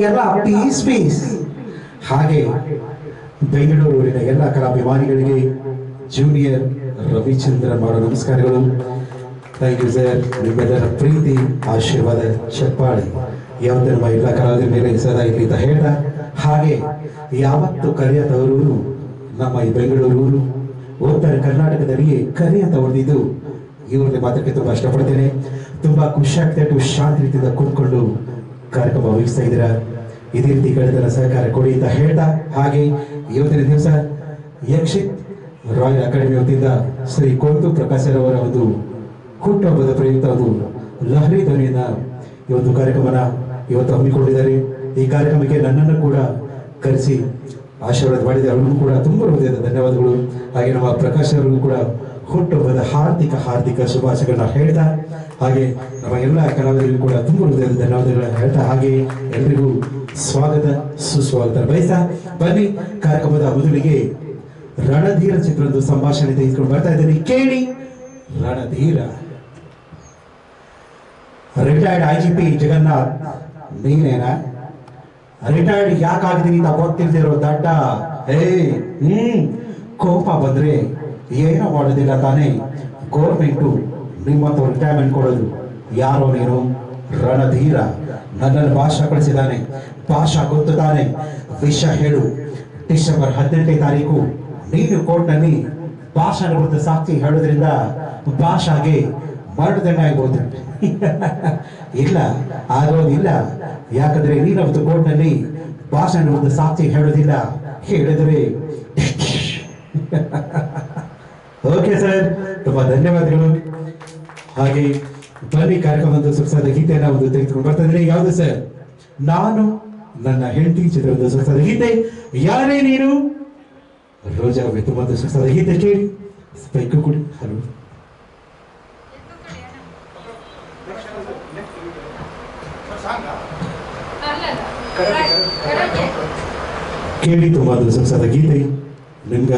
ಎಲ್ಲ piece piece. ಹಾಗೆ ಬೆಂಗಳೂರಿನ ಎಲ್ಲ ಕಲಾಭಿಮಾನಿಗಳಿಗೆ ಜೂನಿಯರ್ ರವಿಚಂದ್ರನ್ ಮಾಡೋ ನಮಸ್ಕಾರಗಳು. Thank you sir. ನಿಮ್ಮೆಲ್ಲರ ಪ್ರೀತಿ ಆಶೀರ್ವಾದ ಚಪ್ಪಾಳೆ ಯಾವತ್ತೂ ನಮ್ಮ ಎಲ್ಲ ಕಲಾವಿದರ ಮೇಲೆ ಸದಾ ಇರಲಿ ಅಂತ ಹೇಳ್ತಾ, ಹಾಗೆ ಯಾವತ್ತು ಕಲೆಯ ತವರೂರು ನಮ್ಮ ಈ ಬೆಂಗಳೂರು, ಉತ್ತರ ಕರ್ನಾಟಕದಲ್ಲಿಯೇ ಕಲೆ ಅಂತ ಹೊಡೆದಿದ್ದು ಇವ್ರಿಗೆ ಮಾತ್ರಕ್ಕೆ ತುಂಬಾ ಇಷ್ಟಪಡ್ತೇನೆ. ತುಂಬಾ ಖುಷಿ ಆಗ್ತಾ ಶಾಂತಿ ರೀತಿಯಿಂದ ಕೂತ್ಕೊಂಡು ಕಾರ್ಯಕ್ರಮ ವಹಿಸ್ತಾ ಇದ್ದೀರಾ. ಇದೇ ರೀತಿ ಕಳೆದ ಸಹಕಾರ ಕೊಡಿ ಅಂತ ಹೇಳ್ತಾ, ಹಾಗೆ ಇವತ್ತಿನ ದಿವಸ ಯಕ್ಷಿತ್ ರಾಯಲ್ ಅಕಾಡೆಮಿ ವತಿಯಿಂದ ಶ್ರೀ ಕೊಂತು ಪ್ರಕಾಶ್ ಅವರ ಒಂದು ಹುಟ್ಟುಹಬ್ಬದ ಪ್ರಯುಕ್ತ ಒಂದು ಲಹರಿ ಧ್ವನಿಯನ್ನ ಈ ಒಂದು ಕಾರ್ಯಕ್ರಮನ ಇವತ್ತು ಹಮ್ಮಿಕೊಂಡಿದ್ದಾರೆ. ಈ ಕಾರ್ಯಕ್ರಮಕ್ಕೆ ನನ್ನನ್ನು ಕೂಡ ಕರೆಸಿ ಆಶೀರ್ವಾದ ಮಾಡಿದೆ, ಅವರಿಗೂ ಕೂಡ ತುಂಬ ಹೃದಯದ ಧನ್ಯವಾದಗಳು. ಹಾಗೆ ನಮ್ಮ ಪ್ರಕಾಶ್ ಅವರಿಗೂ ಕೂಡ ಹುಟ್ಟುಹಬ್ಬದ ಹಾರ್ದಿಕ ಶುಭಾಶಯಗಳನ್ನ ಹೇಳ್ತಾ, ಹಾಗೆ ನಮ್ಮ ಎಲ್ಲ ಕಲಾವಿದರಿಗೂ ಕೂಡ ತುಂಬ ಹೃದಯದ ಧನ್ಯವಾದಗಳನ್ನ ಹೇಳ್ತಾ, ಹಾಗೆ ಎಲ್ರಿಗೂ ಸ್ವಾಗತ ಸುಸ್ವಾಗತ ಬಯಸ್ತಾ, ಬನ್ನಿ ಕಾರ್ಯಕ್ರಮದ ಮೊದಲಿಗೆ ರಣಧೀರ ಚಿತ್ರದ ಸಂಭಾಷಣೆ ತೆಗೆದುಕೊಂಡು ಬರ್ತಾ ಇದ್ದೇನೆ, ಕೇಳಿ. ರಣಧೀರ. ರಿಟೈರ್ಡ್ IGP ಜಗನ್ನಾಥ್ ನೀನೇನಾ? ರಿಟೈರ್ಡ್ ಯಾಕಾಗಿದ್ದೀನಿ ಅಂತ ಗೊತ್ತಿಲ್ದಿರೋ ದಡ್ಡ. ಕೋಪ ಬಂದ್ರೆ ಏನೋ ಮಾಡೋದಿಲ್ಲ ತಾನೇ. ಗೌರ್ಮೆಂಟು ನಿಮ್ಮಂತ ರಿಟೈರ್ಮೆಂಟ್ ಕೊಡೋದು. ಯಾರೋ ನೀನು? ರಣಧೀರ. ನನ್ನನ್ನು ಭಾಷಾ ಕಳಿಸಿದ್ದಾನೆ. ಭಾಷಾ ಗೊತ್ತು ತಾನೆ. ವಿಷಯ ಹೇಳು. ಡಿಸೆಂಬರ್ 18ನೇ ತಾರೀಕು ನೀನು ಕೋರ್ಟ್ನಲ್ಲಿ ಭಾಷಾ ವಿರುದ್ಧ ಸಾಕ್ಷಿ ಹೇಳೋದ್ರಿಂದ ಭಾಷಾಗೆ ಮರಣದಂಡ ಆಗ್ಬೋದು. ಇಲ್ಲ, ಆಗೋದಿಲ್ಲ. ಯಾಕಂದ್ರೆ ನೀನವತ್ತು ಕೋರ್ಟ್ನಲ್ಲಿ ಭಾಷಾ ವಿರುದ್ಧ ಸಾಕ್ಷಿ ಹೇಳೋದಿಲ್ಲ. ಹೇಳಿದ್ರೆ ಓಕೆ ಸರ್, ತುಂಬಾ ಧನ್ಯವಾದಗಳು. ಹಾಗೆ ಬನ್ನಿ ಕಾರ್ಯಕ್ರಮದ ಸೊಗಸಾದ ಗೀತೆಯನ್ನು ಒಂದು ತೆಗೆದುಕೊಂಡು ಬರ್ತಾ ಇದ್ರೆ, ಯಾವುದು ಸರ್? ನಾನು ನನ್ನ ಹೆಂಡತಿ ಚಿತ್ರದ ಸೊಗಸಾದ ಗೀತೆ. ಯಾರೇ ನೀನು? ರೋಜಾ ತುಂಬಾ ಸೊಗಸಾದ ಗೀತೆ ಕೇಳಿ. ಸ್ಪೈಕು ಕೊಡಿ. ಹಲೋ ಕೇಳಿ. ತುಂಬಾ ಸೊಗಸಾದ ಗೀತೆ ನಿಮ್ಗೆ